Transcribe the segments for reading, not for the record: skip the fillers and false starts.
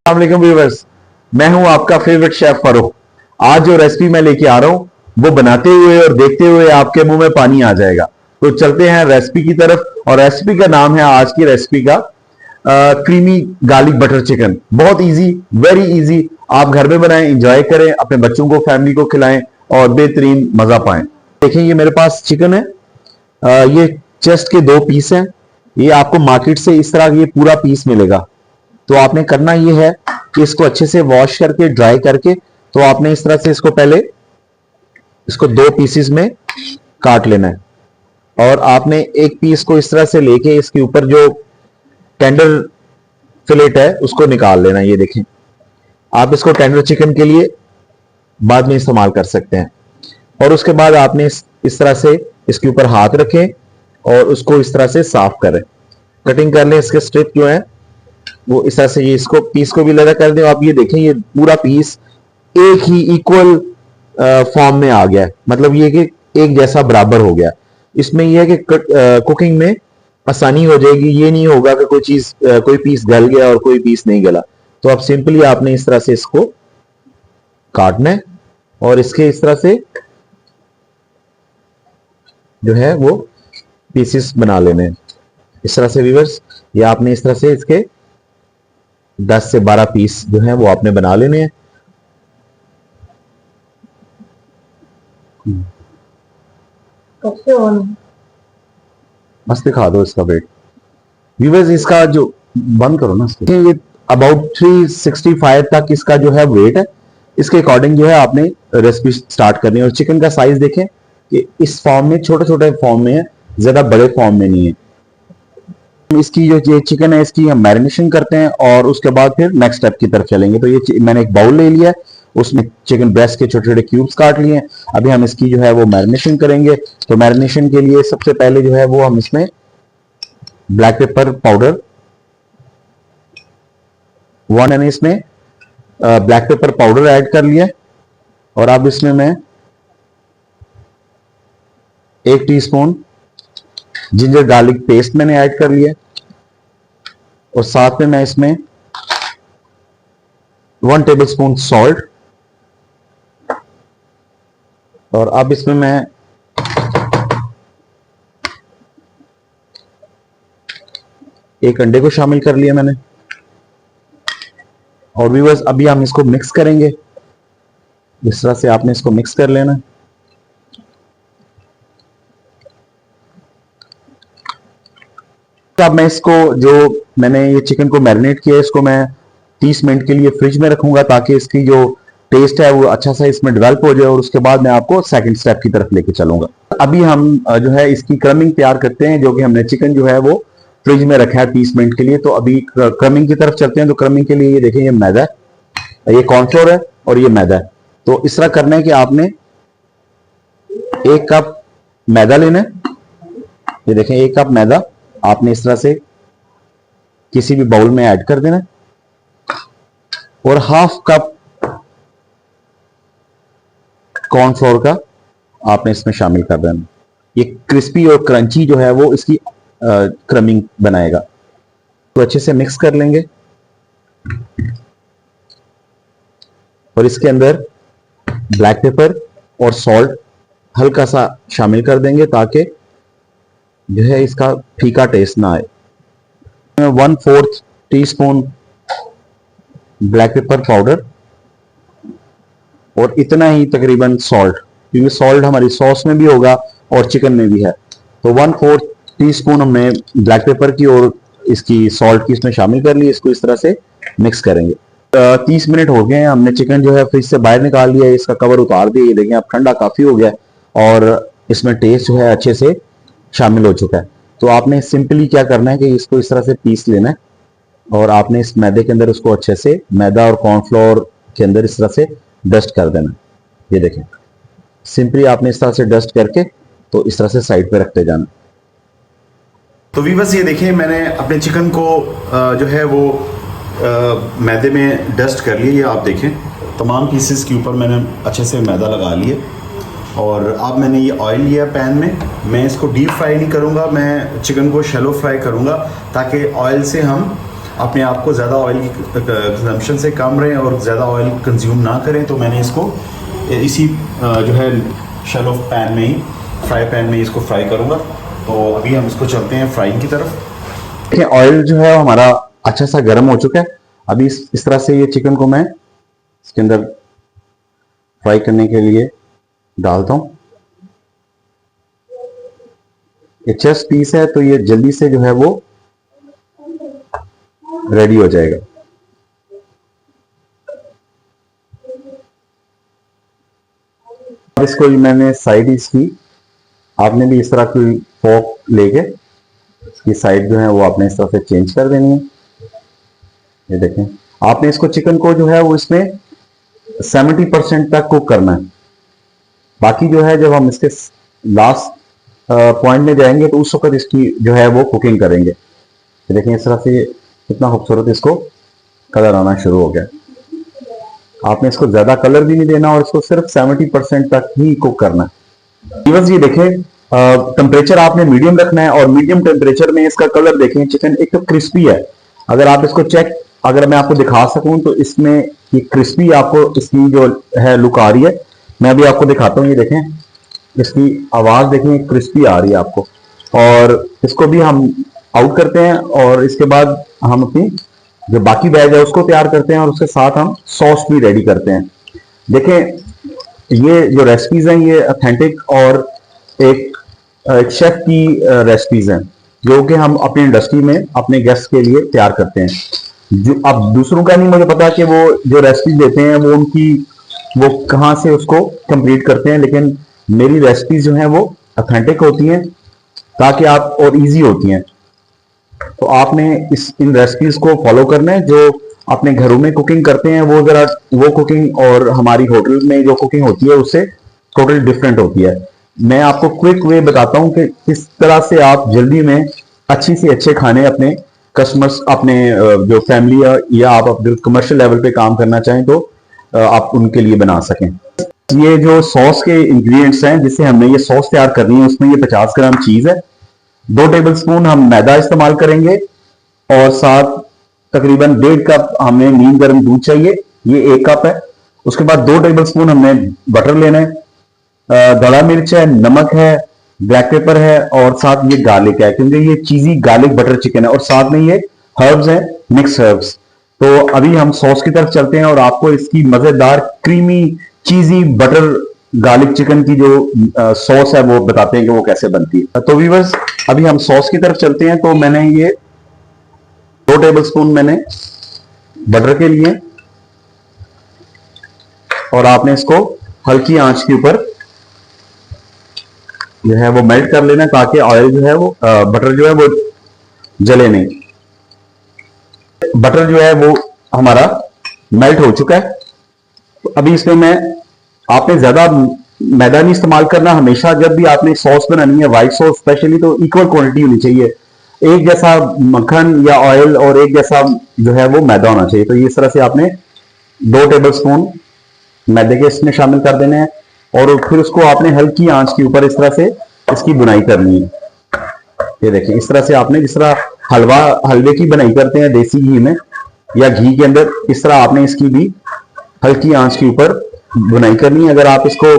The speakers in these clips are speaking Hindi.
अस्सलाम वालेकुम व्यूअर्स, मैं हूं आपका फेवरेट शेफ फरूक। आज जो रेसिपी मैं लेके आ रहा हूं वो बनाते हुए और देखते हुए आपके मुंह में पानी आ जाएगा। तो चलते हैं रेसिपी की तरफ। और रेसिपी का नाम है आज की रेसिपी का क्रीमी गार्लिक बटर चिकन। बहुत इजी, वेरी इजी। आप घर में बनाएं, एंजॉय करें, अपने बच्चों को, फैमिली को खिलाएं और बेहतरीन मजा पाएं। देखें, ये मेरे पास चिकन है। ये चेस्ट के 2 पीस हैं। ये आपको मार्केट से इस तरह ये पूरा पीस मिलेगा। तो आपने करना ये है कि इसको अच्छे से वॉश करके, ड्राई करके, तो आपने इस तरह से इसको पहले इसको 2 पीसेस में काट लेना है। और आपने एक पीस को इस तरह से लेके इसके ऊपर जो टेंडर फिलेट है उसको निकाल लेना है। ये देखें, आप इसको टेंडर चिकन के लिए बाद में इस्तेमाल कर सकते हैं। और उसके बाद आपने इस तरह से इसके ऊपर हाथ रखें और उसको इस तरह से साफ करें, कटिंग कर लें। इसके स्ट्रिप जो है वो इस तरह से, ये इसको पीस को भी लगा कर दें। आप ये देखें, ये पूरा पीस एक ही इक्वल फॉर्म में आ गया है, मतलब ये कि एक जैसा बराबर हो गया। इसमें यह है कि कुकिंग में आसानी हो जाएगी। ये नहीं होगा कि कोई चीज, कोई पीस गल गया और कोई पीस नहीं गला। तो आप सिंपली आपने इस तरह से इसको काटना है और इसके इस तरह से जो है वो पीसेस बना लेने हैं। इस तरह से व्यूअर्स, ये आपने इस तरह से इसके 10 से 12 पीस जो है वो आपने बना लेने हैं। मस्त दिखा दो इसका वेट व्यूअर्स। इसका जो बंद करो ना, ये अबाउट 365 तक इसका जो है वेट है। इसके अकॉर्डिंग जो है आपने रेसिपी स्टार्ट करनी है। और चिकन का साइज देखें कि इस फॉर्म में, छोटे छोटे फॉर्म में है, ज्यादा बड़े फॉर्म में नहीं है। इसकी जो ये चिकन है इसकी हम मैरिनेशन करते हैं और उसके बाद फिर नेक्स्ट स्टेप की तरफ चलेंगे। तो ये मैंने एक बाउल ले लिया है, उसमें चिकन ब्रेस्ट के छोटे छोटे क्यूब्स काट लिए हैं। अभी हम इसकी जो है वो मैरिनेशन करेंगे। तो मैरिनेशन के लिए सबसे पहले जो है वो हम इसमें ब्लैक पेपर पाउडर 1, मैंने इसमें ब्लैक पेपर पाउडर ऐड कर लिया। और अब इसमें मैं 1 टीस्पून जिंजर गार्लिक पेस्ट मैंने ऐड कर लिया। और साथ में मैं इसमें 1 टेबलस्पून सॉल्ट। और अब इसमें मैं एक अंडे को शामिल कर लिया मैंने। और व्यूअर्स, अभी हम इसको मिक्स करेंगे। इस तरह से आपने इसको मिक्स कर लेना। तो अब मैं इसको, जो मैंने ये चिकन को मैरिनेट किया है, इसको मैं 30 मिनट के लिए फ्रिज में रखूंगा ताकि इसकी जो टेस्ट है वो अच्छा सा इसमें डेवलप हो जाए। और उसके बाद मैं आपको सेकंड स्टेप की तरफ लेके चलूंगा। अभी हम जो है इसकी क्रमिंग तैयार करते हैं, जो कि हमने चिकन जो है वो फ्रिज में रखा है 30 मिनट के लिए। तो अभी क्रमिंग की तरफ चलते हैं। तो क्रमिंग के लिए ये देखें, ये मैदा है, ये कॉर्नफ्लोर है और ये मैदा है। तो इस तरह करना है कि आपने 1 कप मैदा लेना है। ये देखें, 1 कप मैदा आपने इस तरह से किसी भी बाउल में ऐड कर देना। और 1/2 कप कॉर्नफ्लोर का आपने इसमें शामिल कर देना। ये क्रिस्पी और क्रंची जो है वो इसकी क्रमिंग बनाएगा। तो अच्छे से मिक्स कर लेंगे और इसके अंदर ब्लैक पेपर और सॉल्ट हल्का सा शामिल कर देंगे ताकि जो है इसका फीका टेस्ट ना आए। 1/4 टीस्पून ब्लैक पेपर पाउडर और इतना ही तकरीबन सॉल्ट, क्योंकि सॉल्ट हमारी सॉस में भी होगा और चिकन में भी है। तो 1/4 टीस्पून हमने ब्लैक पेपर की और इसकी सॉल्ट की इसमें शामिल कर ली। इसको इस तरह से मिक्स करेंगे। 30 मिनट हो गए हैं, हमने चिकन जो है फ्रिज से बाहर निकाल लिया है, इसका कवर उतार दिया। ये देखें, अब ठंडा काफी हो गया है और इसमें टेस्ट जो है अच्छे से शामिल हो चुका है। तो आपने सिंपली क्या करना है कि इसको इस तरह से पीस लेना है और आपने इस मैदे के अंदर उसको अच्छे से, मैदा और कॉर्नफ्लोर के अंदर इस तरह से डस्ट कर देना। ये देखें, सिंपली आपने इस तरह से डस्ट करके तो इस तरह से साइड पे रखते जाना। तो वीवर्स, ये देखिए, मैंने अपने चिकन को जो है वो मैदे में डस्ट कर लिया। ये आप देखें, तमाम पीसेस के ऊपर मैंने अच्छे से मैदा लगा लिया। और अब मैंने ये ऑयल लिया पैन में। मैं इसको डीप फ्राई नहीं करूँगा, मैं चिकन को शैलो फ्राई करूँगा ताकि ऑयल से हम अपने आप को ज़्यादा ऑयल की कंजम्पशन से कम रहें और ज़्यादा ऑयल कंज्यूम ना करें, तो मैंने इसको इसी जो है शैलो पैन में ही, फ्राई पैन में इसको फ्राई करूँगा। तो अभी हम इसको चलते हैं फ्राइंग की तरफ। देखिए ऑयल जो है हमारा अच्छा सा गर्म हो चुका है। अभी इस तरह से ये चिकन को मैं इसके अंदर फ्राई करने के लिए डालता हूं। ये चेस्ट पीस है तो ये जल्दी से जो है वो रेडी हो जाएगा। इसको मैंने साइड इसकी, आपने भी इस तरह की फोक लेके इसकी साइड जो है वो आपने इस तरह से चेंज कर देनी है। ये देखें, आपने इसको चिकन को जो है वो इसमें 70% तक कुक करना है। बाकी जो है जब हम इसके लास्ट पॉइंट में जाएंगे तो उस वक्त इसकी जो है वो कुकिंग करेंगे। ये देखें इस तरह से कितना खूबसूरत इसको कलर आना शुरू हो गया। आपने इसको ज्यादा कलर भी नहीं देना और इसको सिर्फ 70% तक ही कुक करना है। बस ये देखें, टेम्परेचर आपने मीडियम रखना है और मीडियम टेम्परेचर में इसका कलर देखें। चिकन एक तो क्रिस्पी है, अगर आप इसको अगर मैं आपको दिखा सकूं तो इसमें ये क्रिस्पी आपको इसकी जो है लुक आ रही है। मैं भी आपको दिखाता हूं, ये देखें इसकी आवाज देखें, क्रिस्पी आ रही है आपको। और इसको भी हम आउट करते हैं और इसके बाद हम अपनी जो बाकी बैच है उसको तैयार करते हैं और उसके साथ हम सॉस भी रेडी करते हैं। देखें ये जो रेसिपीज हैं ये ऑथेंटिक और एक शेफ की रेसिपीज हैं जो कि हम अपनी इंडस्ट्री में अपने गेस्ट के लिए तैयार करते हैं। जो अब दूसरों का नहीं मुझे पता कि वो जो रेसिपी देते हैं वो कहाँ से उसको कंप्लीट करते हैं, लेकिन मेरी रेसिपीज जो हैं वो ऑथेंटिक होती हैं ताकि आप और इजी होती हैं। तो आपने इन रेसिपीज को फॉलो करना है। जो अपने घरों में कुकिंग करते हैं वो कुकिंग और हमारी होटल में जो कुकिंग होती है उससे टोटल डिफरेंट होती है। मैं आपको क्विक वे बताता हूं कि किस तरह से आप जल्दी में अच्छी से अच्छे खाने अपने कस्टमर्स, अपने जो फैमिली या आप अपने कमर्शियल लेवल पे काम करना चाहें तो आप उनके लिए बना सकें। ये जो सॉस के इंग्रेडिएंट्स हैं जिससे हमने ये सॉस तैयार करनी है, उसमें ये 50 ग्राम चीज है, 2 टेबलस्पून हम मैदा इस्तेमाल करेंगे और साथ तकरीबन 1.5 कप हमें नीम गर्म दूध चाहिए, ये 1 कप है। उसके बाद 2 टेबलस्पून हमने बटर लेना है, गला मिर्च है, नमक है, ब्लैक पेपर है और साथ ये गार्लिक है क्योंकि ये चीजी गार्लिक बटर चिकन है और साथ में ये हर्ब्स हैं, मिक्स हर्ब्स। तो अभी हम सॉस की तरफ चलते हैं और आपको इसकी मजेदार क्रीमी चीजी बटर गार्लिक चिकन की जो सॉस है वो बताते हैं कि वो कैसे बनती है। तो व्यूअर्स अभी हम सॉस की तरफ चलते हैं। तो मैंने ये 2 टेबलस्पून मैंने बटर के लिए और आपने इसको हल्की आंच के ऊपर जो है वो मेल्ट कर लेना ताकि ऑयल जो है वो बटर जो है वो जले नहीं। बटर जो है वो हमारा मेल्ट हो चुका है। तो अभी इसमें मैं आपने ज्यादा मैदा नहीं इस्तेमाल करना। हमेशा जब भी आपने सॉस बनानी है, व्हाइट सॉस स्पेशली, तो इक्वल क्वांटिटी होनी चाहिए। एक जैसा मक्खन या ऑयल और एक जैसा जो है वो मैदा होना चाहिए। तो इस तरह से आपने 2 टेबलस्पून मैदे के इसमें शामिल कर देने हैं और फिर उसको आपने हल्की आंच के ऊपर इस तरह से इसकी बुनाई करनी है। ये देखिए इस तरह से आपने, जिस तरह हलवे की बनाई करते हैं देसी घी में या घी के अंदर, इस तरह आपने इसकी भी हल्की आंच के ऊपर बुनाई करनी है। अगर आप इसको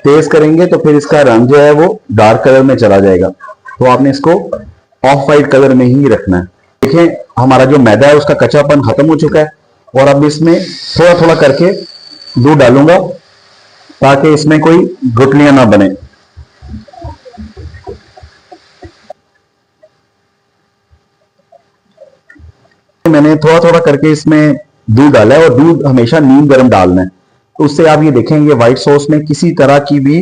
तेज करेंगे तो फिर इसका रंग जो है वो डार्क कलर में चला जाएगा। तो आपने इसको ऑफ वाइट कलर में ही रखना है। देखिए हमारा जो मैदा है उसका कच्चापन खत्म हो चुका है और अब इसमें थोड़ा थोड़ा करके दूध डालूंगा ताकि इसमें कोई गुठलियां ना बने। मैंने थोड़ा थोड़ा करके इसमें दूध डाला है और दूध हमेशा नीम गर्म डालना है। तो उससे आप ये देखेंगे व्हाइट सॉस में किसी तरह की भी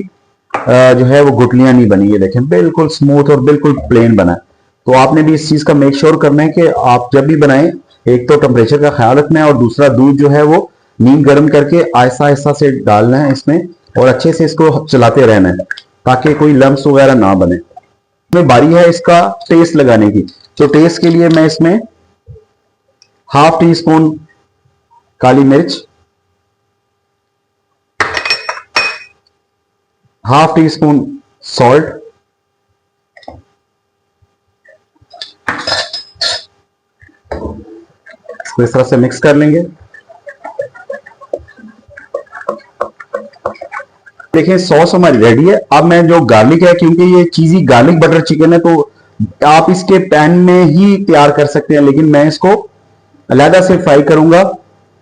जो है वो गुठलियां नहीं बनी। ये देखें बिल्कुल स्मूथ और बिल्कुल प्लेन बना है। तो आपने भी इस चीज का मेक श्योर करना है कि आप जब भी बनाएं, एक तो टेम्परेचर का ख्याल रखना है और दूसरा दूध जो है वो नीम गर्म करके आहिस्ता आहिस्ता से डालना है इसमें और अच्छे से इसको चलाते रहना है ताकि कोई लम्स वगैरह ना बने। इसमें बारी है इसका टेस्ट लगाने की। तो टेस्ट के लिए मैं इसमें ½ टीस्पून काली मिर्च, ½ टीस्पून सॉल्ट, तो इस तरह से मिक्स कर लेंगे। देखिए सॉस हमारी रेडी है। अब मैं जो गार्लिक है, क्योंकि ये चीजी गार्लिक बटर चिकन है, तो आप इसके पैन में ही तैयार कर सकते हैं, लेकिन मैं इसको अलहदा से फ्राई करूंगा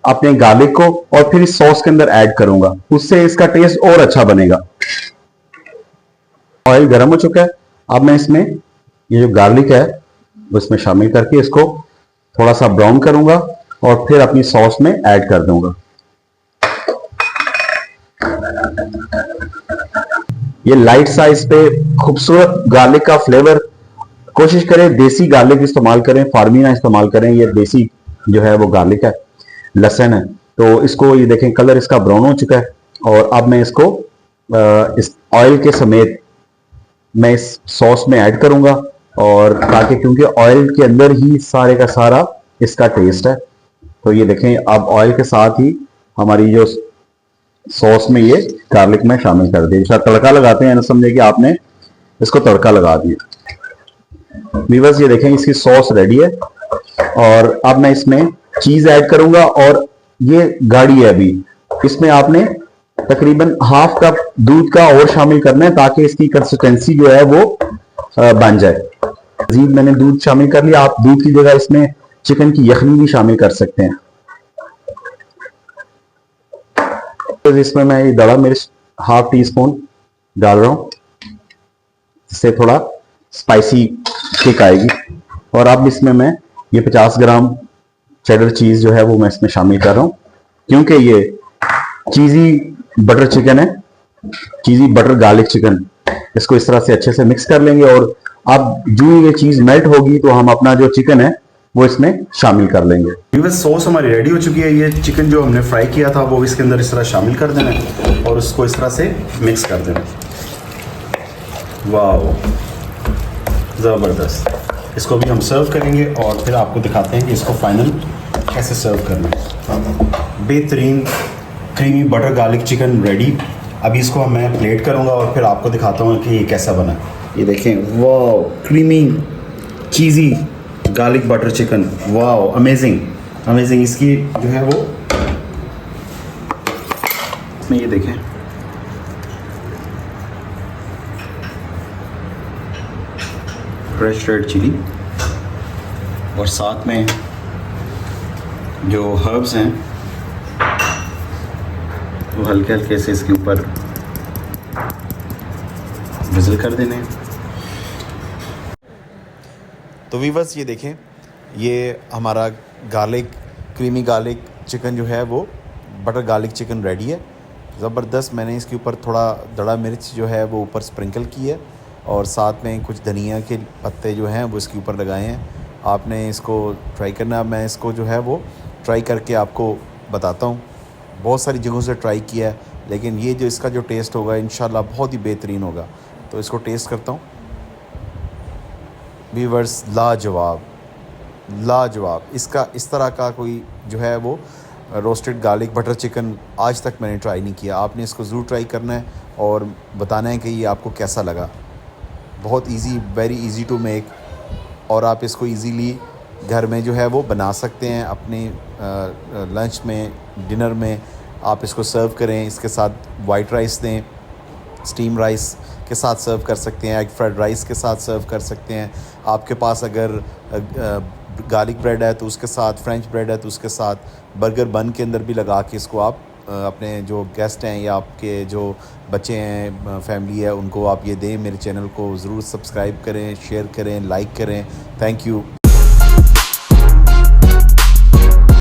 अपने गार्लिक को और फिर इस सॉस के अंदर ऐड करूंगा, उससे इसका टेस्ट और अच्छा बनेगा। ऑयल गर्म हो चुका है। अब मैं इसमें ये जो गार्लिक है वो इसमें शामिल करके इसको थोड़ा सा ब्राउन करूंगा और फिर अपनी सॉस में ऐड कर दूंगा। ये लाइट साइज पे खूबसूरत गार्लिक का फ्लेवर, कोशिश करें देसी गार्लिक इस्तेमाल करें, फार्मिना इस्तेमाल करें। ये देसी जो है वो गार्लिक है, लहसुन है। तो इसको ये देखें कलर इसका ब्राउन हो चुका है और अब मैं इसको इस ऑयल के समेत मैं इस सॉस में ऐड करूंगा, और ताकि क्योंकि ऑयल के अंदर ही सारे का सारा इसका टेस्ट है। तो ये देखें अब ऑयल के साथ ही हमारी जो सॉस में ये गार्लिक में शामिल कर दिया। शायद तड़का लगाते हैं ना, समझे कि आपने इसको तड़का लगा दिया। व्यूअर्स ये देखें इसकी सॉस रेडी है और अब मैं इसमें चीज ऐड करूंगा, और ये गाढ़ी है अभी, इसमें आपने तकरीबन हाफ कप दूध का और शामिल करना है ताकि इसकी कंसिस्टेंसी जो है वो बन जाए। मजीद मैंने दूध शामिल कर लिया। आप दूध की जगह इसमें चिकन की यखनी भी शामिल कर सकते हैं। तो इसमें मैं ये दड़ा मिर्च हाफ टी स्पून डाल रहा हूं, इससे थोड़ा स्पाइसी किक आएगी। और अब इसमें मैं ये 50 ग्राम चेडर चीज जो है वो मैं इसमें शामिल कर रहा हूं, क्योंकि ये चीजी बटर चिकन है, चीजी बटर गार्लिक चिकन। इसको इस तरह से अच्छे से मिक्स कर लेंगे और अब जो ये चीज मेल्ट होगी तो हम अपना जो चिकन है वो इसमें शामिल कर लेंगे। व्यूअर्स सॉस हमारी रेडी हो चुकी है। ये चिकन जो हमने फ्राई किया था वो इसके अंदर इस तरह शामिल कर देना है और उसको इस तरह से मिक्स कर देना। वाओ ज़बरदस्त। इसको भी हम सर्व करेंगे और फिर आपको दिखाते हैं कि इसको फाइनल कैसे सर्व करना है। बेहतरीन creamy butter garlic chicken ready. अभी इसको मैं प्लेट करूंगा और फिर आपको दिखाता हूँ कि ये कैसा बना। ये देखें, वाओ क्रीमी चीज़ी garlic butter chicken, wow amazing amazing. इसकी जो है वो इसमें ये देखें फ्रेश रेड चिली और साथ में जो हर्ब्स हैं वो हल्के हल्के से इसके ऊपर विज़ल कर देने। तो वीवर्स ये देखें, ये हमारा गार्लिक क्रीमी गार्लिक चिकन जो है वो बटर गार्लिक चिकन रेडी है। ज़बरदस्त। मैंने इसके ऊपर थोड़ा दड़ा मिर्च जो है वो ऊपर स्प्रिंकल की है और साथ में कुछ धनिया के पत्ते जो हैं वो इसके ऊपर लगाए हैं। आपने इसको ट्राई करना। मैं इसको जो है वो ट्राई करके आपको बताता हूँ। बहुत सारी जगहों से ट्राई किया है, लेकिन ये जो इसका जो टेस्ट होगा इंशाल्लाह बहुत ही बेहतरीन होगा। तो इसको टेस्ट करता हूँ। व्यूअर्स लाजवाब लाजवाब। इसका इस तरह का कोई जो है वो रोस्टेड गार्लिक बटर चिकन आज तक मैंने ट्राई नहीं किया। आपने इसको ज़रूर ट्राई करना है और बताना है कि ये आपको कैसा लगा। बहुत easy, very easy to make, और आप इसको इजीली घर में जो है वो बना सकते हैं। अपने लंच में, डिनर में आप इसको सर्व करें। इसके साथ वाइट राइस दें, स्टीम राइस के साथ सर्व कर सकते हैं, एग फ्राइड राइस के साथ सर्व कर सकते हैं। आपके पास अगर गार्लिक ब्रेड है तो उसके साथ, फ्रेंच ब्रेड है तो उसके साथ, बर्गर बन के अंदर भी लगा के इसको आप अपने जो गेस्ट हैं या आपके जो बच्चे हैं, फैमिली है, उनको आप ये दें। मेरे चैनल को ज़रूर सब्सक्राइब करें, शेयर करें, लाइक करें। Thank you.